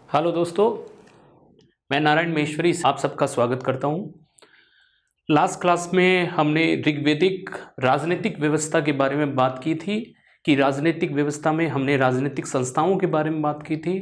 Hello दोस्तों, मैं नारायण महेश्वरी आप सबका स्वागत करता हूं। लास्ट क्लास में हमने ऋग्वेदिक राजनीतिक व्यवस्था के बारे में बात की थी कि राजनीतिक व्यवस्था में हमने राजनीतिक संस्थाओं के बारे में बात की थी,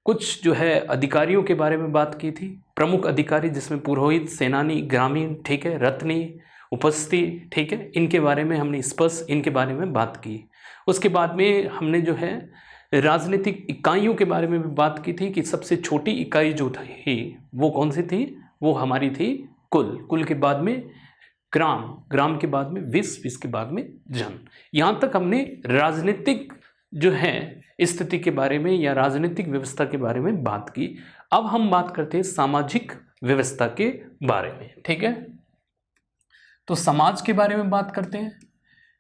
कुछ जो है अधिकारियों के बारे में बात की थी, प्रमुख अधिकारी जिसमें पुरोहित, सेनानी, ग्रामीण, ठीक है, रत्नी, उपस्थि, ठीक है, इनके बारे में हमने स्पष्ट इनके बारे में बात की। उसके बाद में हमने जो है राजनीतिक इकाइयों के बारे में भी बात की थी कि सबसे छोटी इकाई जो थी वो कौन सी थी, वो हमारी थी कुल के बाद में ग्राम के बाद में विश्व के बाद में जन। यहाँ तक हमने राजनीतिक जो है स्थिति के बारे में या राजनीतिक व्यवस्था के बारे में बात की। अब हम बात करते हैं सामाजिक व्यवस्था के बारे में, ठीक है। तो समाज के बारे में बात करते हैं।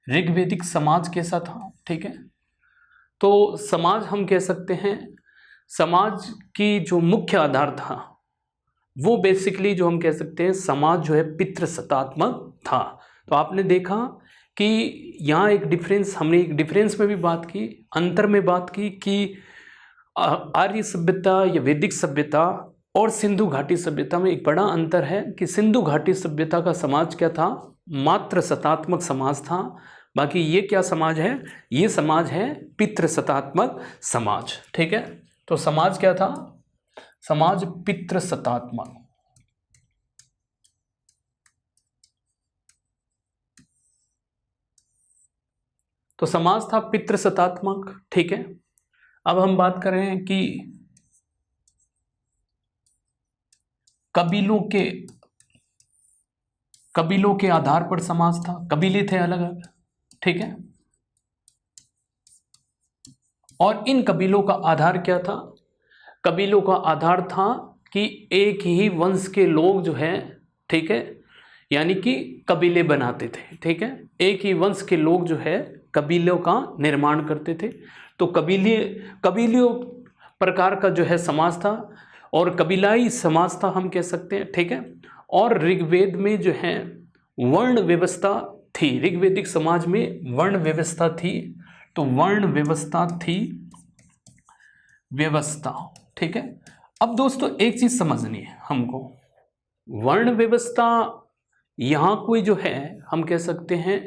ऋग्वेदिक समाज कैसा था, ठीक है। तो समाज हम कह सकते हैं, समाज की जो मुख्य आधार था वो बेसिकली जो हम कह सकते हैं समाज जो है पितृसत्तात्मक था। तो आपने देखा कि यहाँ एक डिफरेंस, हमने एक डिफरेंस में भी बात की, अंतर में बात की कि आर्य सभ्यता या वैदिक सभ्यता और सिंधु घाटी सभ्यता में एक बड़ा अंतर है कि सिंधु घाटी सभ्यता का समाज क्या था, मात्र सत्तात्मक समाज था। बाकी ये क्या समाज है, ये समाज है पितृसत्तात्मक समाज, ठीक है। तो समाज क्या था, समाज पितृसत्तात्मक। तो समाज था पितृसत्तात्मक, ठीक है। अब हम बात कर रहे हैं कि कबीलों के आधार पर समाज था, कबीले थे अलग अलग, ठीक है। और इन कबीलों का आधार क्या था, कबीलों का आधार था कि एक ही वंश के लोग जो है, ठीक है, यानी कि कबीले बनाते थे, ठीक है। एक ही वंश के लोग जो है कबीलों का निर्माण करते थे। तो कबीलियों प्रकार का जो है समाज था और कबीलाई समाज था हम कह सकते हैं, ठीक है। और ऋग्वेद में जो है वर्ण व्यवस्था थी, ऋग्वेदिक समाज में वर्ण व्यवस्था थी। तो वर्ण व्यवस्था थी, व्यवस्था, ठीक है। अब दोस्तों एक चीज समझनी है हमको, वर्ण व्यवस्था यहां कोई जो है हम कह सकते हैं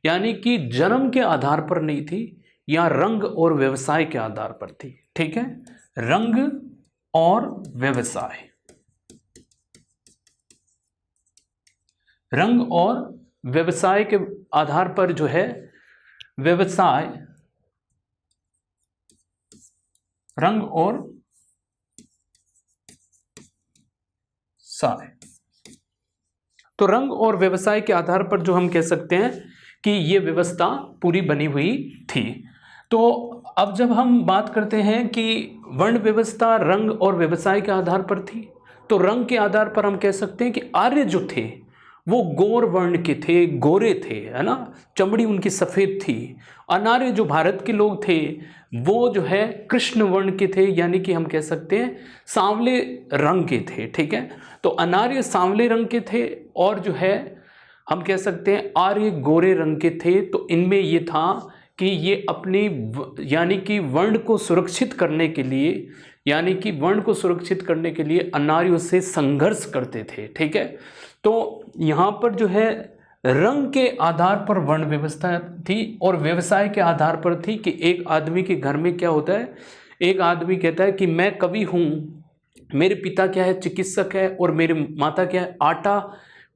यानी कि जन्म के आधार पर नहीं थी, या रंग और व्यवसाय के आधार पर थी, ठीक है। रंग और व्यवसाय, रंग और व्यवसाय के आधार पर जो है व्यवसाय, रंग और साय। तो रंग और व्यवसाय के आधार पर जो हम कह सकते हैं कि ये व्यवस्था पूरी बनी हुई थी। तो अब जब हम बात करते हैं कि वर्ण व्यवस्था रंग और व्यवसाय के आधार पर थी, तो रंग के आधार पर हम कह सकते हैं कि आर्य जो थे वो गौर वर्ण के थे, गोरे थे, है ना, चमड़ी उनकी सफ़ेद थी। अनार्य जो भारत के लोग थे वो जो है कृष्ण वर्ण के थे, यानी कि हम कह सकते हैं सांवले रंग के थे, ठीक है। तो अनार्य सांवले रंग के थे और जो है हम कह सकते हैं आर्य गोरे रंग के थे। तो इनमें ये था कि ये अपनी यानी कि वर्ण को सुरक्षित करने के लिए, यानी कि वर्ण को सुरक्षित करने के लिए अनार्यों से संघर्ष करते थे, ठीक है। तो यहाँ पर जो है रंग के आधार पर वर्ण व्यवस्था थी और व्यवसाय के आधार पर थी कि एक आदमी के घर में क्या होता है, एक आदमी कहता है कि मैं कवि हूँ, मेरे पिता क्या है चिकित्सक है और मेरी माता क्या है आटा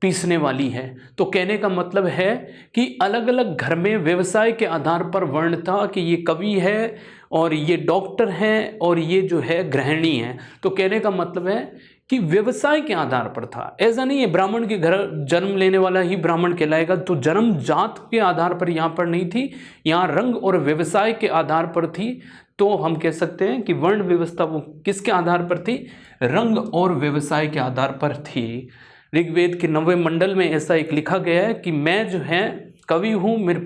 पीसने वाली है। तो कहने का मतलब है कि अलग अलग घर में व्यवसाय के आधार पर वर्ण था कि ये कवि है और ये डॉक्टर हैं और ये जो है गृहिणी है। तो कहने का मतलब है कि व्यवसाय के आधार पर था, ऐसा नहीं है ब्राह्मण के घर जन्म लेने वाला ही ब्राह्मण कहलाएगा। तो जन्म जात के आधार पर यहाँ पर नहीं थी, यहाँ रंग और व्यवसाय के आधार पर थी। तो हम कह सकते हैं कि वर्ण व्यवस्था वो किसके आधार पर थी, रंग और व्यवसाय के आधार पर थी। ऋग्वेद के 9वें मंडल में ऐसा एक लिखा गया है कि मैं जो है कवि हूँ, मेरे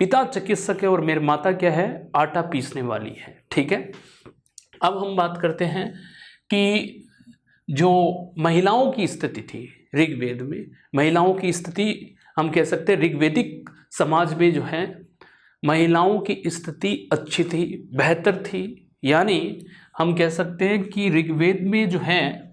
पिता चिकित्सक है और मेरी माता क्या है आटा पीसने वाली है, ठीक है। अब हम बात करते हैं कि जो महिलाओं की स्थिति थी ऋग्वेद में, महिलाओं की स्थिति हम कह सकते हैं ऋग्वेदिक समाज में जो है महिलाओं की स्थिति अच्छी थी, बेहतर थी। यानी हम कह सकते हैं कि ऋग्वेद में जो है,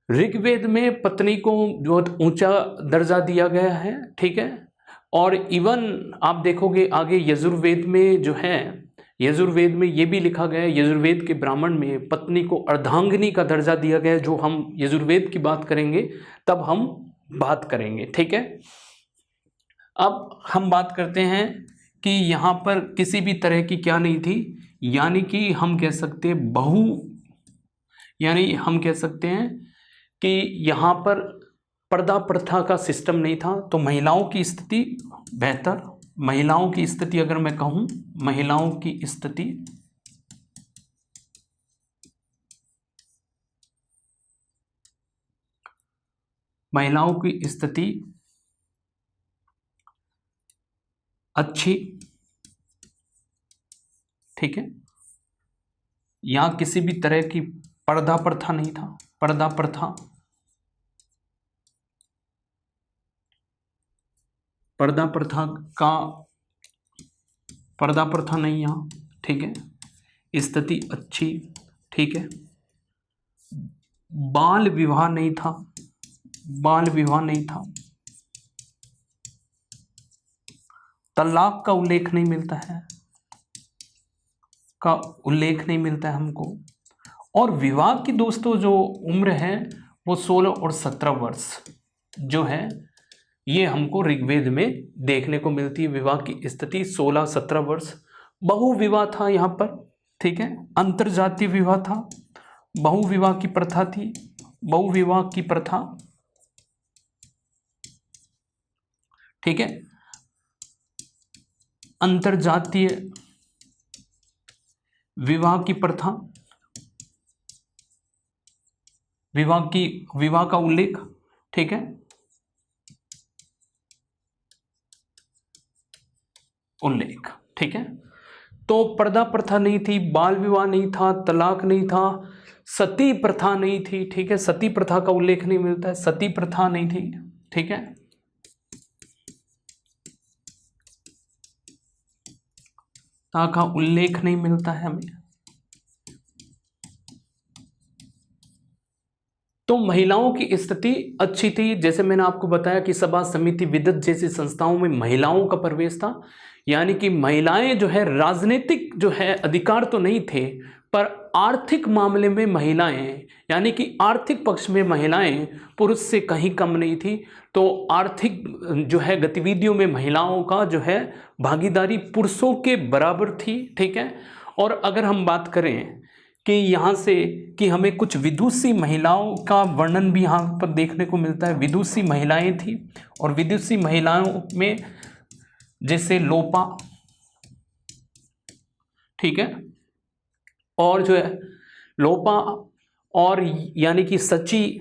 ऋग्वेद में पत्नी को बहुत ऊंचा दर्जा दिया गया है, ठीक है। और इवन आप देखोगे आगे यजुर्वेद में जो है, यजुर्वेद में ये भी लिखा गया है, यजुर्वेद के ब्राह्मण में पत्नी को अर्धांगिनी का दर्जा दिया गया है। जो हम यजुर्वेद की बात करेंगे तब हम बात करेंगे, ठीक है। अब हम बात करते हैं कि यहाँ पर किसी भी तरह की क्या नहीं थी, यानी कि हम कह सकते हैं यानी हम कह सकते हैं कि यहाँ पर पर्दा प्रथा का सिस्टम नहीं था। तो महिलाओं की स्थिति बेहतर, महिलाओं की स्थिति अगर मैं कहूँ, महिलाओं की स्थिति अच्छी, ठीक है। यहाँ किसी भी तरह की पर्दा प्रथा नहीं था, पर्दा प्रथा नहीं यहाँ, ठीक है। स्थिति अच्छी, ठीक है। बाल विवाह नहीं था, तलाक का उल्लेख नहीं मिलता है हमको। और विवाह की दोस्तों जो उम्र है वो 16 और 17 वर्ष जो है, ये हमको ऋग्वेद में देखने को मिलती है। विवाह की स्थिति 16-17 वर्ष। बहुविवाह था यहाँ पर, ठीक है। अंतरजातीय विवाह था, बहुविवाह की प्रथा थी, बहुविवाह की प्रथा, ठीक है। अंतरजातीय विवाह की प्रथा, विवाह का उल्लेख, ठीक है, ठीक है। तो पर्दा प्रथा नहीं थी, बाल विवाह नहीं था, तलाक नहीं था, सती प्रथा नहीं थी, ठीक है। सती प्रथा का उल्लेख नहीं मिलता है, सती प्रथा नहीं थी, ठीक है। का उल्लेख नहीं मिलता है हमें। तो महिलाओं की स्थिति अच्छी थी। जैसे मैंने आपको बताया कि सभा समिति विदत जैसी संस्थाओं में महिलाओं का प्रवेश था, यानी कि महिलाएं जो है राजनीतिक जो है अधिकार तो नहीं थे, पर आर्थिक मामले में महिलाएं, यानी कि आर्थिक पक्ष में महिलाएं पुरुष से कहीं कम नहीं थी। तो आर्थिक जो है गतिविधियों में महिलाओं का जो है भागीदारी पुरुषों के बराबर थी, ठीक है। और अगर हम बात करें कि यहाँ से कि हमें कुछ विदुषी महिलाओं का वर्णन भी यहाँ पर देखने को मिलता है। विदुषी महिलाएं थी, और विदुषी महिलाओं में जैसे लोपा, ठीक है, और जो है लोपा, और यानी कि सची,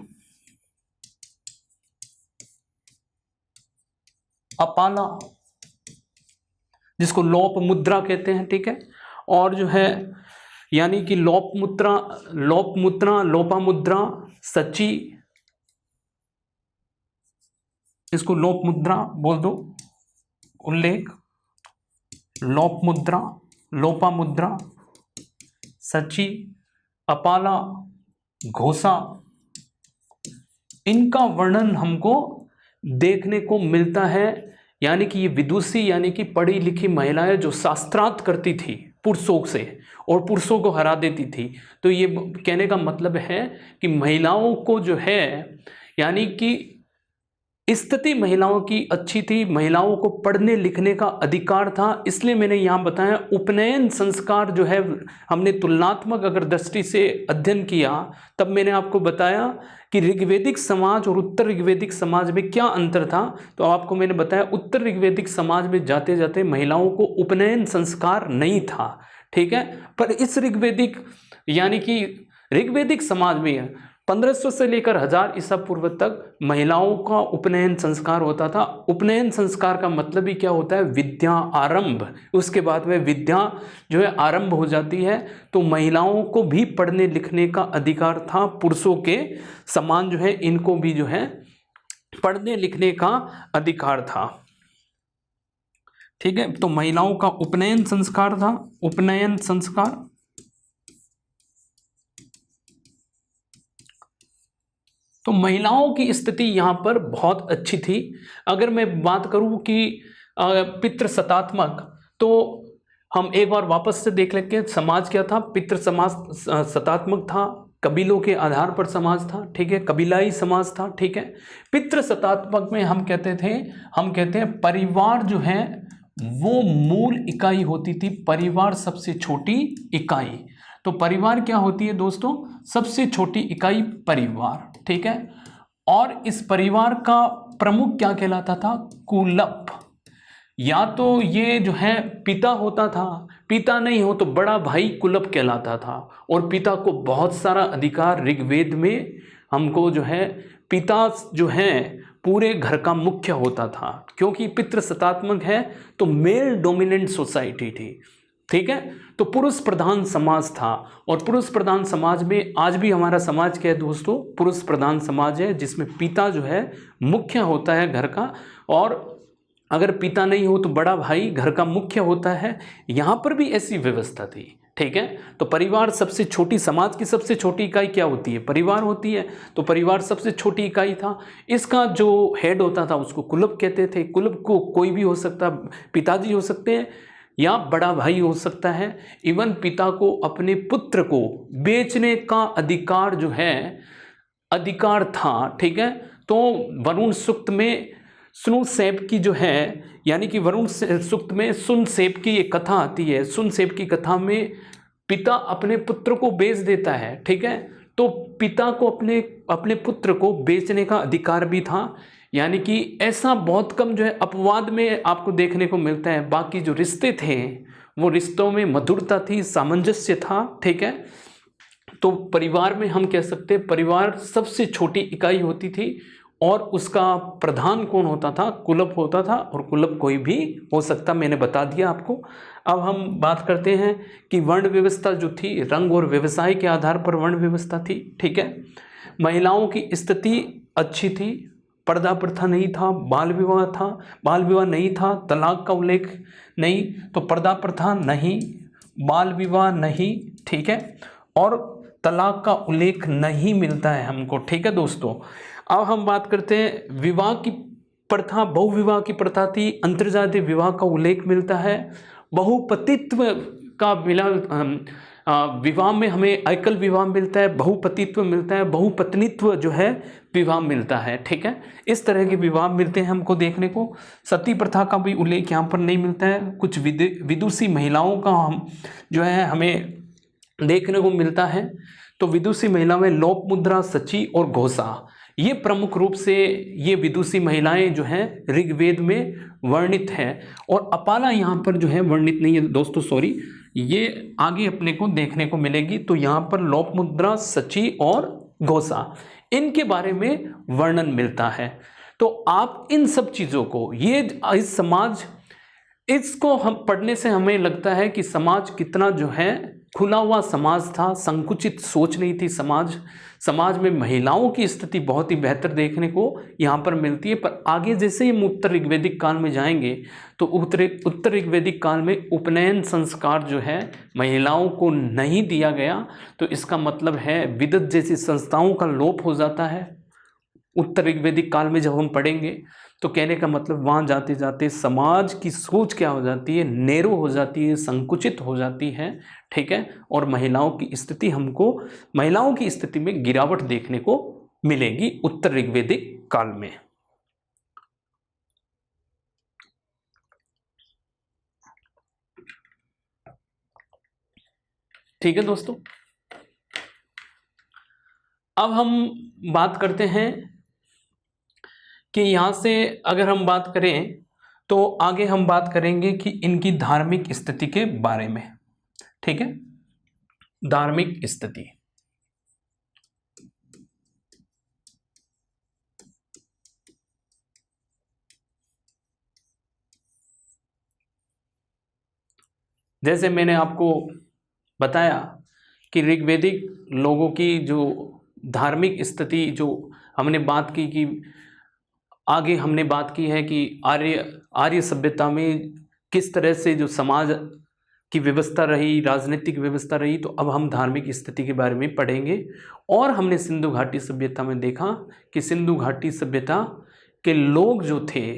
अपाला, जिसको लोप मुद्रा कहते हैं, ठीक है। और जो है यानी कि लोपामुद्रा, सची, इसको लोप मुद्रा बोल दो, उल्लेख, लोपामुद्रा, सची, अपाला, घोषा, इनका वर्णन हमको देखने को मिलता है। यानी कि ये विदुषी, यानी कि पढ़ी लिखी महिलाएं जो शास्त्रार्थ करती थी पुरुषों से और पुरुषों को हरा देती थी। तो ये कहने का मतलब है कि महिलाओं को जो है, यानी कि स्थिति महिलाओं की अच्छी थी, महिलाओं को पढ़ने लिखने का अधिकार था। इसलिए मैंने यहाँ बताया उपनयन संस्कार जो है, हमने तुलनात्मक अगर दृष्टि से अध्ययन किया, तब मैंने आपको बताया कि ऋग्वेदिक समाज और उत्तर ऋग्वेदिक समाज में क्या अंतर था। तो आपको मैंने बताया उत्तर ऋग्वेदिक समाज में जाते जाते महिलाओं को उपनयन संस्कार नहीं था, ठीक है। पर इस ऋग्वेदिक, यानी कि ऋग्वेदिक समाज में 1500 से लेकर 1000 ईसा पूर्व तक महिलाओं का उपनयन संस्कार होता था। उपनयन संस्कार का मतलब ही क्या होता है? विद्या आरंभ। उसके बाद में विद्या जो है आरंभ हो जाती है, तो महिलाओं को भी पढ़ने लिखने का अधिकार था, पुरुषों के समान जो है इनको भी जो है पढ़ने लिखने का अधिकार था, ठीक है। तो महिलाओं का उपनयन संस्कार था, उपनयन संस्कार, तो महिलाओं की स्थिति यहाँ पर बहुत अच्छी थी। अगर मैं बात करूँ कि पितृ सत्तात्मक, तो हम एक बार वापस से देख लेते हैं समाज क्या था। पितृ समाज सत्तात्मक था, कबीलों के आधार पर समाज था, ठीक है, कबीलाई समाज था, ठीक है। पितृ सत्तात्मक में हम कहते हैं परिवार जो है वो मूल इकाई होती थी। परिवार सबसे छोटी इकाई। तो परिवार क्या होती है दोस्तों? सबसे छोटी इकाई परिवार, ठीक है। और इस परिवार का प्रमुख क्या कहलाता था? कुलप। या तो ये जो है पिता होता था, पिता नहीं हो तो बड़ा भाई कुलप कहलाता था। और पिता को बहुत सारा अधिकार, ऋग्वेद में हमको जो है पिता जो है पूरे घर का मुख्य होता था, क्योंकि पितृ सत्तात्मक है तो मेल डोमिनेंट सोसाइटी थी, ठीक है। तो पुरुष प्रधान समाज था। और पुरुष प्रधान समाज में आज भी हमारा समाज क्या है दोस्तों? पुरुष प्रधान समाज है, जिसमें पिता जो है मुख्य होता है घर का, और अगर पिता नहीं हो तो बड़ा भाई घर का मुख्य होता है। यहाँ पर भी ऐसी व्यवस्था थी, ठीक है। तो परिवार सबसे छोटी, समाज की सबसे छोटी इकाई क्या होती है? परिवार होती है। तो परिवार सबसे छोटी इकाई था। इसका जो हेड होता था उसको कुलप कहते थे। कुलप को कोई भी हो सकता, पिताजी हो सकते हैं या बड़ा भाई हो सकता है। इवन पिता को अपने पुत्र को बेचने का अधिकार जो है अधिकार था, ठीक है। तो वरुण सूक्त में सुनसेप की जो है, यानी कि वरुण सूक्त में सुनसेप की एक कथा आती है। सुनसेप की कथा में पिता अपने पुत्र को बेच देता है, ठीक है। तो पिता को अपने पुत्र को बेचने का अधिकार भी था। यानी कि ऐसा बहुत कम जो है अपवाद में आपको देखने को मिलता है। बाकी जो रिश्ते थे वो रिश्तों में मधुरता थी, सामंजस्य था, ठीक है। तो परिवार में हम कह सकते हैं परिवार सबसे छोटी इकाई होती थी। और उसका प्रधान कौन होता था? कुलप होता था। और कुलप कोई भी हो सकता, मैंने बता दिया आपको। अब हम बात करते हैं कि वर्ण व्यवस्था जो थी, रंग और व्यवसाय के आधार पर वर्ण व्यवस्था थी, ठीक है। महिलाओं की स्थिति अच्छी थी, पर्दा प्रथा नहीं था, बाल विवाह नहीं था, तलाक का उल्लेख नहीं, तो पर्दा प्रथा नहीं, बाल विवाह नहीं, ठीक है, और तलाक का उल्लेख नहीं मिलता है हमको, ठीक है दोस्तों। अब हम बात करते हैं विवाह की प्रथा। बहुविवाह की प्रथा थी, अंतर्जातीय विवाह का उल्लेख मिलता है। बहुपतित्व का विवाह में हमें एकल विवाह मिलता है, बहुपतित्व मिलता है, बहुपत्नीत्व जो है विवाह मिलता है, ठीक है। इस तरह के विवाह मिलते हैं हमको देखने को। सती प्रथा का भी उल्लेख यहाँ पर नहीं मिलता है। कुछ विदुषी महिलाओं का हम जो है हमें देखने को मिलता है। तो विदुषी महिला में लोप मुद्रा, सची और घोषा, ये प्रमुख रूप से ये विदुषी महिलाएं जो हैं ऋग्वेद में वर्णित हैं। और अपाला यहाँ पर जो है वर्णित नहीं है दोस्तों, सॉरी, ये आगे अपने को देखने को मिलेगी। तो यहाँ पर लोप मुद्रा, सची और घोषा, इनके बारे में वर्णन मिलता है। तो आप इन सब चीज़ों को, ये इस समाज, इसको हम पढ़ने से हमें लगता है कि समाज कितना जो है खुला हुआ समाज था, संकुचित सोच नहीं थी। समाज में महिलाओं की स्थिति बहुत ही बेहतर देखने को यहाँ पर मिलती है। पर आगे जैसे ही हम उत्तर ऋग्वेदिक काल में जाएंगे तो उत्तर ऋग्वेदिक काल में उपनयन संस्कार जो है महिलाओं को नहीं दिया गया। तो इसका मतलब है विदत जैसी संस्थाओं का लोप हो जाता है। उत्तर ऋग्वेदिक काल में जब हम पढ़ेंगे तो कहने का मतलब वहाँ जाते जाते समाज की सोच क्या हो जाती है? नैरो हो जाती है, संकुचित हो जाती है, ठीक है। और महिलाओं की स्थिति में गिरावट देखने को मिलेगी उत्तर ऋग्वेदिक काल में। ठीक है दोस्तों, अब हम बात करते हैं कि यहाँ से अगर हम बात करें तो आगे हम बात करेंगे कि इनकी धार्मिक स्थिति के बारे में, ठीक है। धार्मिक स्थिति, जैसे मैंने आपको बताया कि ऋग्वेदिक लोगों की जो धार्मिक स्थिति, जो हमने बात की कि आगे हमने बात की है कि आर्य सभ्यता में किस तरह से जो समाज की व्यवस्था रही, राजनीतिक व्यवस्था रही, तो अब हम धार्मिक स्थिति के बारे में पढ़ेंगे। और हमने सिंधु घाटी सभ्यता में देखा कि सिंधु घाटी सभ्यता के लोग जो थे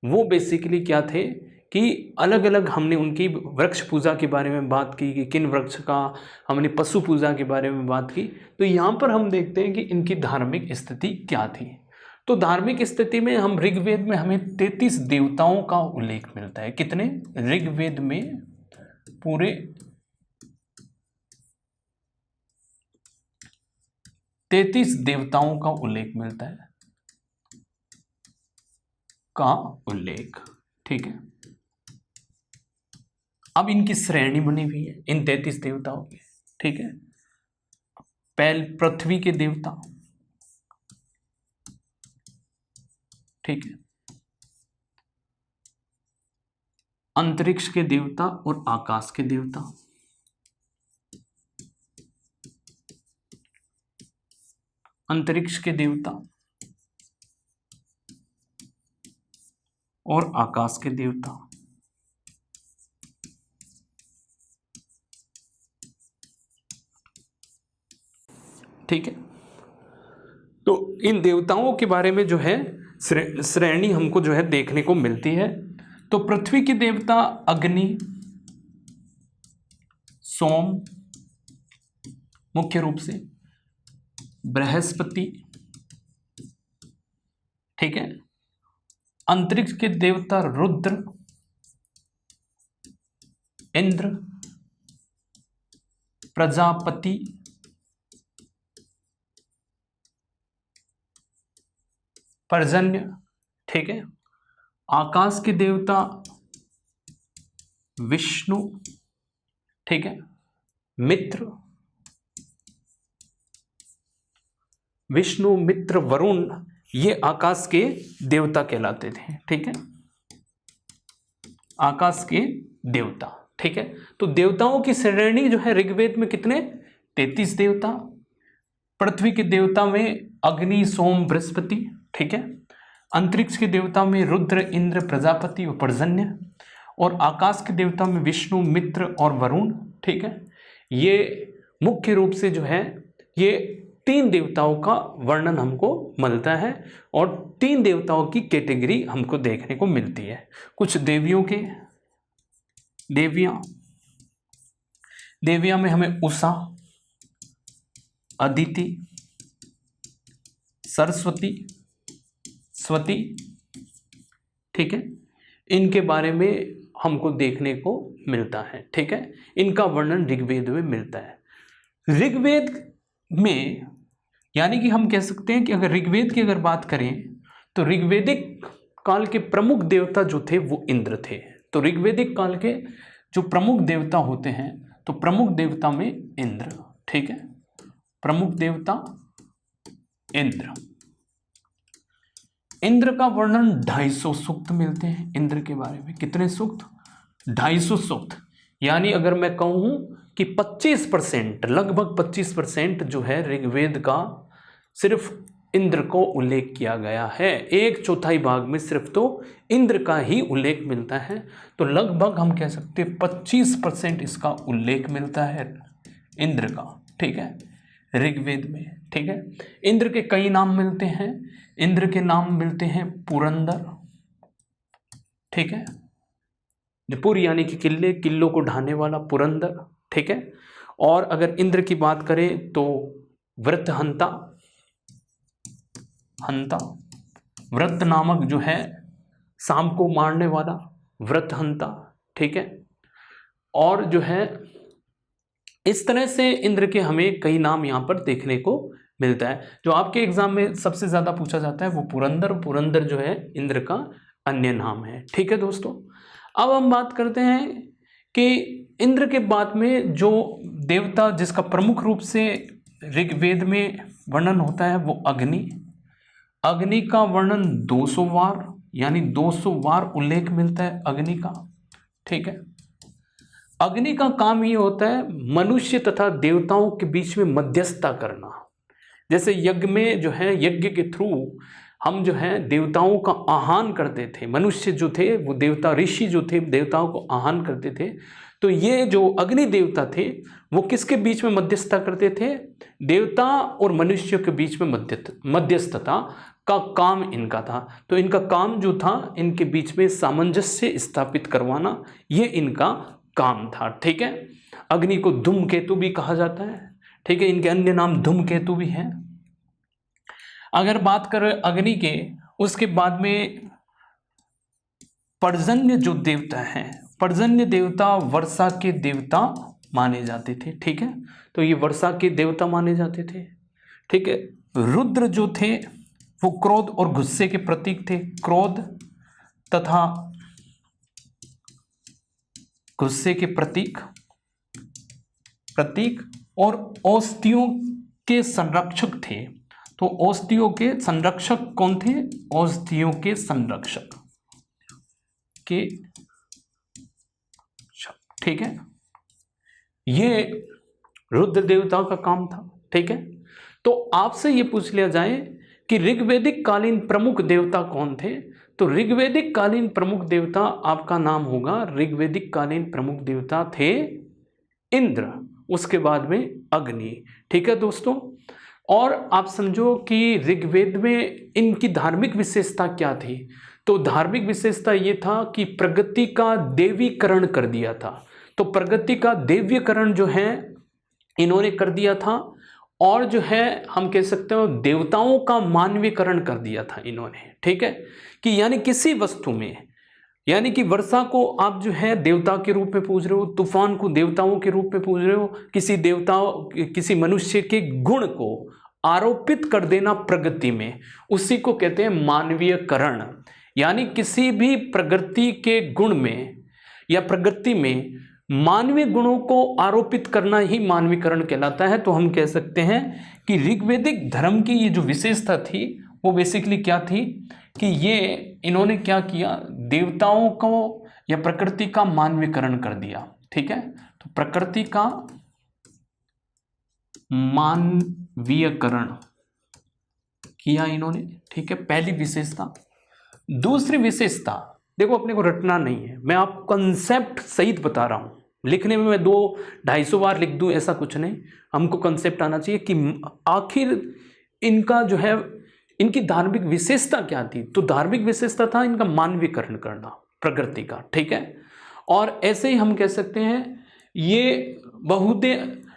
वो बेसिकली क्या थे कि अलग अलग, हमने उनकी वृक्ष पूजा के बारे में बात की कि किन वृक्ष का, हमने पशु पूजा के बारे में बात की। तो यहाँ पर हम देखते हैं कि इनकी धार्मिक स्थिति क्या थी। तो धार्मिक स्थिति में हम ऋग्वेद में हमें 33 देवताओं का उल्लेख मिलता है। कितने? ऋग्वेद में पूरे 33 देवताओं का उल्लेख मिलता है, का उल्लेख। ठीक है, अब इनकी श्रेणी बनी हुई है इन 33 देवताओं की। ठीक है, पहले पृथ्वी के देवता, ठीक है, अंतरिक्ष के देवता और आकाश के देवता, अंतरिक्ष के देवता और आकाश के देवता। ठीक है, तो इन देवताओं के बारे में जो है श्रेणी हमको जो है देखने को मिलती है। तो पृथ्वी के देवता अग्नि, सोम, मुख्य रूप से बृहस्पति, ठीक है, अंतरिक्ष के देवता रुद्र, इंद्र, प्रजापति, पर्जन्य, ठीक है, आकाश के देवता विष्णु, ठीक है, मित्र, विष्णु, मित्र, वरुण, ये आकाश के देवता कहलाते थे। ठीक है, आकाश के देवता। ठीक है, तो देवताओं की श्रेणी जो है ऋग्वेद में कितने? 33 देवता। पृथ्वी के देवता में अग्नि, सोम, बृहस्पति, ठीक है, अंतरिक्ष के देवता में रुद्र, इंद्र, प्रजापति और पर्जन्य, और आकाश के देवता में विष्णु, मित्र और वरुण। ठीक है, ये मुख्य रूप से जो है ये 3 देवताओं का वर्णन हमको मिलता है और 3 देवताओं की कैटेगरी हमको देखने को मिलती है। कुछ देवियों के, देवियां में हमें उषा, अदिति, सरस्वती, स्वती, ठीक है, इनके बारे में हमको देखने को मिलता है। ठीक है, इनका वर्णन ऋग्वेद में मिलता है। ऋग्वेद में यानी कि हम कह सकते हैं कि अगर ऋग्वेद की अगर बात करें तो ऋग्वेदिक काल के प्रमुख देवता जो थे वो इंद्र थे। तो ऋग्वेदिक काल के जो प्रमुख देवता होते हैं तो प्रमुख देवता में इंद्र, ठीक है, प्रमुख देवता इंद्र। इंद्र का वर्णन 250 सूक्त मिलते हैं इंद्र के बारे में। कितने सूक्त? 250 सूक्त। यानी अगर मैं कहूं कि 25%, लगभग 25% जो है ऋग्वेद का सिर्फ इंद्र को उल्लेख किया गया है। 1/4 भाग में सिर्फ तो इंद्र का ही उल्लेख मिलता है। तो लगभग हम कह सकते हैं 25% इसका उल्लेख मिलता है इंद्र का। ठीक है, ऋग्वेद में। ठीक है, इंद्र के कई नाम मिलते हैं। इंद्र के नाम मिलते हैं पुरंदर, ठीक है, पुर यानी कि किले, किलों को ढाने वाला पुरंदर। ठीक है, और अगर इंद्र की बात करें तो वृत्रहंता, वृत्त नामक जो है सांप को मारने वाला वृत्रहंता। ठीक है, और जो है इस तरह से इंद्र के हमें कई नाम यहाँ पर देखने को मिलता है। जो आपके एग्जाम में सबसे ज्यादा पूछा जाता है वो पुरंदर। पुरंदर जो है इंद्र का अन्य नाम है। ठीक है दोस्तों, अब हम बात करते हैं कि इंद्र के बाद में जो देवता जिसका प्रमुख रूप से ऋग्वेद में वर्णन होता है वो अग्नि। अग्नि का वर्णन 200 बार, यानी 200 बार उल्लेख मिलता है अग्नि का। ठीक है, अग्नि का काम ये होता है मनुष्य तथा देवताओं के बीच में मध्यस्थता करना। जैसे यज्ञ में जो है, यज्ञ के थ्रू हम जो है देवताओं का आह्वान करते थे। मनुष्य जो थे वो देवता, ऋषि जो थे देवताओं को आह्वान करते थे। तो ये जो अग्नि देवता थे वो किसके बीच में मध्यस्थता करते थे? देवता और मनुष्य के बीच में मध्यस्थता का काम इनका था। तो इनका काम जो था, इनके बीच में सामंजस्य स्थापित करवाना, ये इनका काम था। ठीक है, अग्नि को धूमकेतु भी कहा जाता है। ठीक है, इनके अन्य नाम धूमकेतु भी हैं। अगर बात करें अग्नि के, उसके बाद में पर्जन्य जो देवता हैं, पर्जन्य देवता वर्षा के देवता माने जाते थे। ठीक है, तो ये वर्षा के देवता माने जाते थे। ठीक है, रुद्र जो थे वो क्रोध और गुस्से के प्रतीक थे। क्रोध तथा गुस्से के प्रतीक और औषधियों के संरक्षक थे। तो औषधियों के संरक्षक कौन थे? औषधियों के संरक्षक के, ठीक है, ये रुद्र देवता का काम था। ठीक है, तो आपसे ये पूछ लिया जाए कि ऋग्वैदिक कालीन प्रमुख देवता कौन थे, तो ऋग्वैदिक कालीन प्रमुख देवता आपका नाम होगा, ऋग्वैदिक कालीन प्रमुख देवता थे इंद्र, उसके बाद में अग्नि। ठीक है दोस्तों, और आप समझो कि ऋग्वेद में इनकी धार्मिक विशेषता क्या थी? तो धार्मिक विशेषता ये था कि प्रगति का देवीकरण कर दिया था। तो प्रगति का देवीकरण जो है इन्होंने कर दिया था, और जो है हम कह सकते हो देवताओं का मानवीकरण कर दिया था इन्होंने। ठीक है, कि यानी किसी वस्तु में, यानी कि वर्षा को आप जो है देवता के रूप में पूज रहे हो, तूफान को देवताओं के रूप में पूज रहे हो, किसी मनुष्य के गुण को आरोपित कर देना प्रगति में, उसी को कहते हैं मानवीयकरण। यानी किसी भी प्रगति के गुण में या प्रगति में मानवीय गुणों को आरोपित करना ही मानवीकरण कहलाता है। तो हम कह सकते हैं कि ऋग्वैदिक धर्म की ये जो विशेषता थी वो बेसिकली क्या थी कि ये इन्होंने क्या किया, देवताओं को या प्रकृति का मानवीकरण कर दिया। ठीक है, तो प्रकृति का मानवीयकरण किया इन्होंने। ठीक है, पहली विशेषता। दूसरी विशेषता, देखो अपने को रटना नहीं है, मैं आपको कंसेप्ट सहित बता रहा हूँ। लिखने में मैं 200-250 बार लिख दूँ ऐसा कुछ नहीं, हमको कंसेप्ट आना चाहिए कि आखिर इनका जो है, इनकी धार्मिक विशेषता क्या थी। तो धार्मिक विशेषता था इनका मानवीकरण करना प्रकृति का। ठीक है, और ऐसे ही हम कह सकते हैं ये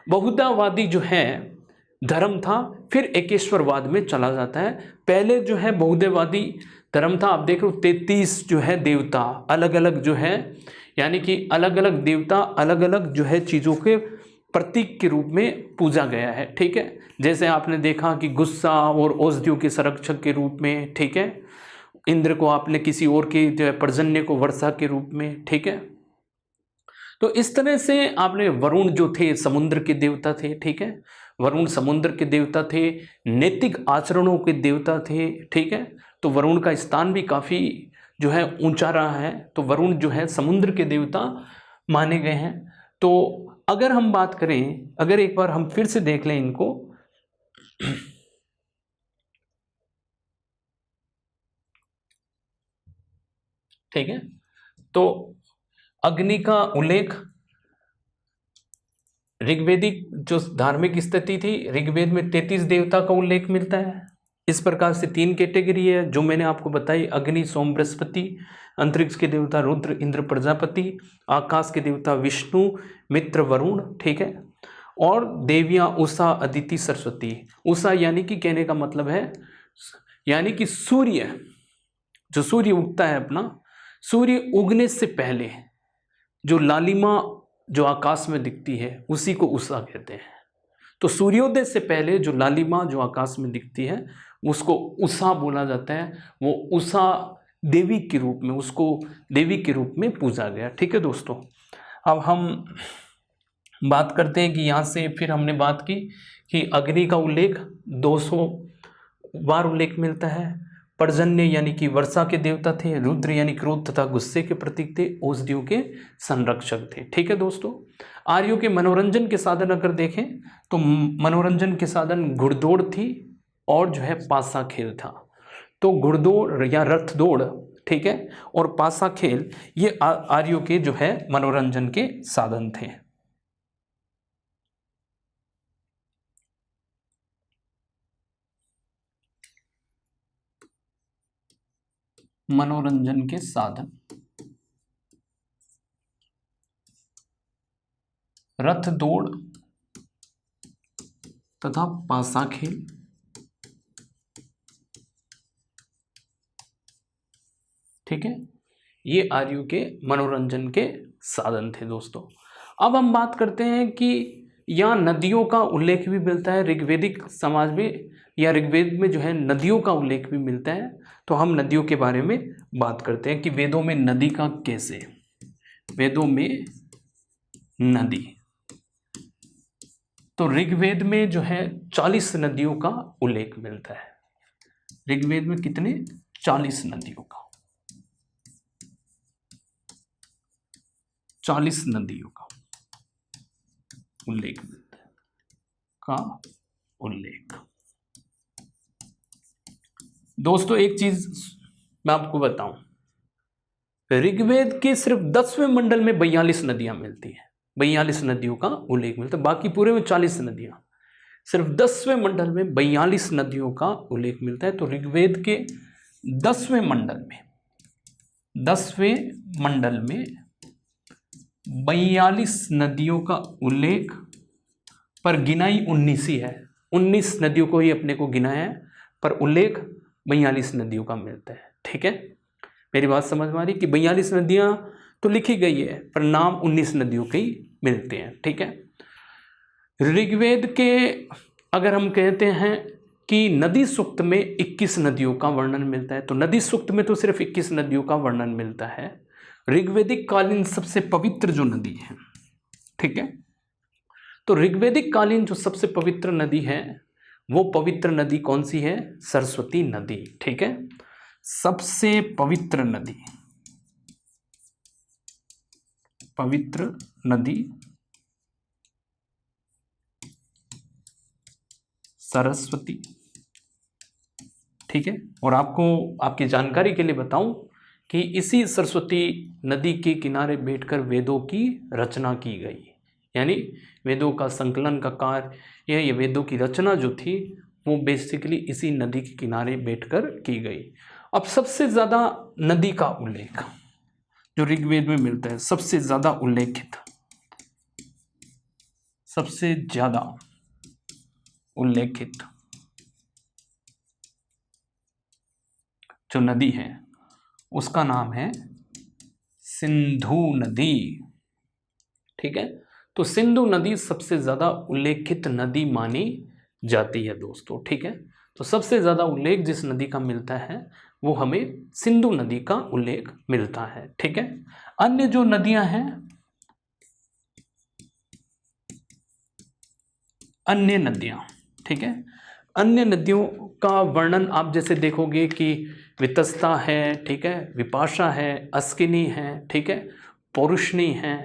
बहुधावादी जो है धर्म था, फिर एकेश्वरवाद में चला जाता है। पहले जो है बहुदेववादी धर्म था, आप देख रहे हो 33 जो है देवता अलग अलग जो है, यानी कि अलग अलग देवता अलग अलग जो है चीज़ों के प्रतीक के रूप में पूजा गया है। ठीक है, जैसे आपने देखा कि गुस्सा और औषधियों के संरक्षक के रूप में। ठीक है, इंद्र को आपने किसी और के जो है पर्जन्य को वर्षा के रूप में। ठीक है, तो इस तरह से आपने वरुण जो थे समुद्र के देवता थे। ठीक है, वरुण समुद्र के देवता थे, नैतिक आचरणों के देवता थे। ठीक है, तो वरुण का स्थान भी काफ़ी जो है ऊंचा रहा है, तो वरुण जो है समुद्र के देवता माने गए हैं। तो अगर हम बात करें, अगर एक बार हम फिर से देख लें इनको, ठीक है, तो अग्नि का उल्लेख ऋग्वेदिक जो धार्मिक स्थिति थी, ऋग्वेद में 33 देवता का उल्लेख मिलता है। इस प्रकार से 3 कैटेगरी है जो मैंने आपको बताई, अग्नि सोम बृहस्पति, अंतरिक्ष के देवता रुद्र इंद्र प्रजापति, आकाश के देवता विष्णु मित्र वरुण। ठीक है, और देवियाँ उषा अदिति सरस्वती। उषा यानी कि कहने का मतलब है, यानी कि सूर्य, जो सूर्य उगता है अपना, सूर्य उगने से पहले जो लालिमा जो आकाश में दिखती है उसी को उषा कहते हैं। तो सूर्योदय से पहले जो लालिमा जो आकाश में दिखती है उसको उषा बोला जाता है। वो उषा देवी के रूप में, उसको देवी के रूप में पूजा गया। ठीक है दोस्तों, अब हम बात करते हैं कि यहाँ से फिर हमने बात की कि अग्नि का उल्लेख 200 बार उल्लेख मिलता है। पर्जन्य यानी कि वर्षा के देवता थे, रुद्र यानी क्रोध तथा गुस्से के प्रतीक थे, औषधियों के संरक्षक थे। ठीक है दोस्तों, आर्यों के मनोरंजन के साधन अगर देखें तो मनोरंजन के साधन घुड़दौड़ थी और जो है पासा खेल था। तो घुड़दौड़ या रथ दौड़, ठीक है, और पासा खेल ये आर्यों के जो है मनोरंजन के साधन थे। मनोरंजन के साधन, रथ दौड़ तथा पासा खेल, ठीक है, ये आर्यों के मनोरंजन के साधन थे दोस्तों। अब हम बात करते हैं कि यहाँ नदियों का उल्लेख भी मिलता है ऋग्वेदिक समाज में, या ऋग्वेद में जो है नदियों का उल्लेख भी मिलता है। तो हम नदियों के बारे में बात करते हैं कि वेदों में नदी का कैसे, वेदों में नदी, तो ऋग्वेद में जो है 40 नदियों का उल्लेख मिलता है। ऋग्वेद में कितने? 40 नदियों का, 40 नदियों का उल्लेख मिलता है, का उल्लेख। दोस्तों एक चीज मैं आपको बताऊं, ऋग्वेद के सिर्फ 10वें मंडल में 42 नदियां मिलती हैं, 42 नदियों का उल्लेख मिलता है, बाकी पूरे में 40 नदियां, सिर्फ 10वें मंडल में 42 नदियों का उल्लेख मिलता है। तो ऋग्वेद के 10वें मंडल में, 10वें मंडल में 42 नदियों का उल्लेख, पर गिनाई 19 ही है, 19 नदियों को ही अपने को गिनाया है, पर उल्लेख 42 नदियों का मिलता है। ठीक है, मेरी बात समझ में आ रही कि 42 नदियां तो लिखी गई है पर नाम 19 नदियों के ही मिलते हैं। ठीक है, ऋग्वेद के अगर हम कहते हैं कि नदी सूक्त में 21 नदियों का वर्णन मिलता है, तो नदी सूक्त में तो सिर्फ 21 नदियों का वर्णन मिलता है। ऋग्वेदिक कालीन सबसे पवित्र जो नदी है, ठीक है, तो ऋग्वेदिक कालीन जो सबसे पवित्र नदी है वो पवित्र नदी कौन सी है? सरस्वती नदी। ठीक है, सबसे पवित्र नदी, पवित्र नदी सरस्वती। ठीक है, और आपको आपकी जानकारी के लिए बताऊं कि इसी सरस्वती नदी के किनारे बैठकर वेदों की रचना की गई, यानी वेदों का संकलन का कार्य, ये वेदों की रचना जो थी वो बेसिकली इसी नदी के किनारे बैठकर की गई। अब सबसे ज़्यादा नदी का उल्लेख जो ऋग्वेद में मिलता है, सबसे ज़्यादा उल्लेखित, सबसे ज़्यादा उल्लेखित जो नदी है उसका नाम है सिंधु नदी। ठीक है, तो सिंधु नदी सबसे ज़्यादा उल्लेखित नदी मानी जाती है दोस्तों। ठीक है, तो सबसे ज़्यादा उल्लेख जिस नदी का मिलता है वो हमें सिंधु नदी का उल्लेख मिलता है। ठीक है, अन्य जो नदियां हैं, अन्य नदियां, ठीक है, अन्य नदियों का वर्णन आप जैसे देखोगे कि वितस्ता है, ठीक है, विपाशा है, अस्किनी है, ठीक है, पौरुषणी है,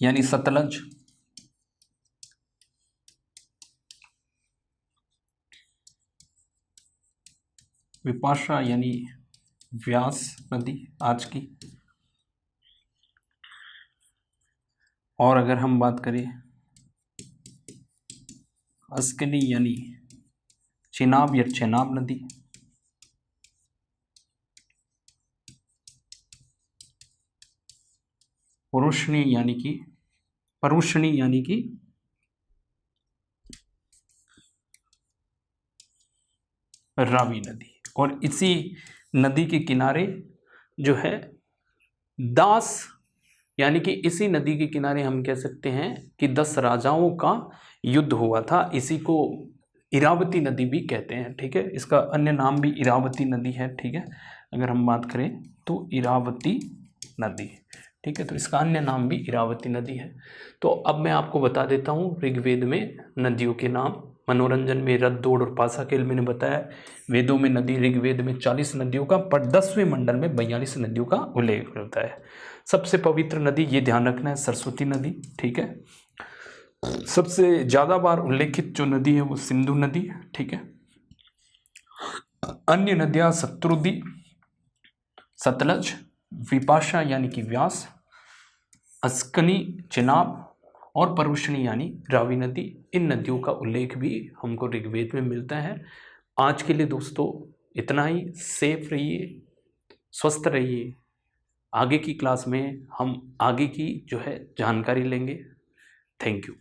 यानी सतलज, विपाशा यानी व्यास नदी आज की, और अगर हम बात करें अस्किनी यानी चेनाब या चेनाब नदी, परुष्णी यानी कि रावी नदी, और इसी नदी के किनारे जो है दास, यानी कि इसी नदी के किनारे हम कह सकते हैं कि 10 राजाओं का युद्ध हुआ था। इसी को इरावती नदी भी कहते हैं। ठीक है, इसका अन्य नाम भी इरावती नदी है। ठीक है, अगर हम बात करें तो इरावती नदी। ठीक है। तो इसका अन्य नाम भी इरावती नदी है। तो अब मैं आपको बता देता हूँ ऋग्वेद में नदियों के नाम। मनोरंजन में रथ, दौड़ और पासा खेल मैंने बताया। वेदों में नदी, ऋग्वेद में 40 नदियों का, पर 10वें मंडल में 42 नदियों का उल्लेख होता है। सबसे पवित्र नदी, ये ध्यान रखना है, सरस्वती नदी, ठीक है। सबसे ज़्यादा बार उल्लेखित जो नदी है वो सिंधु नदी है, ठीक है। अन्य नदियां शत्रुदी, सतलज, विपाशा यानी कि व्यास, अस्कनी, चिनाब और परुषणी यानी रावी नदी, इन नदियों का उल्लेख भी हमको ऋग्वेद में मिलता है। आज के लिए दोस्तों इतना ही। सेफ रहिए, स्वस्थ रहिए। आगे की क्लास में हम आगे की जो है जानकारी लेंगे। Thank you.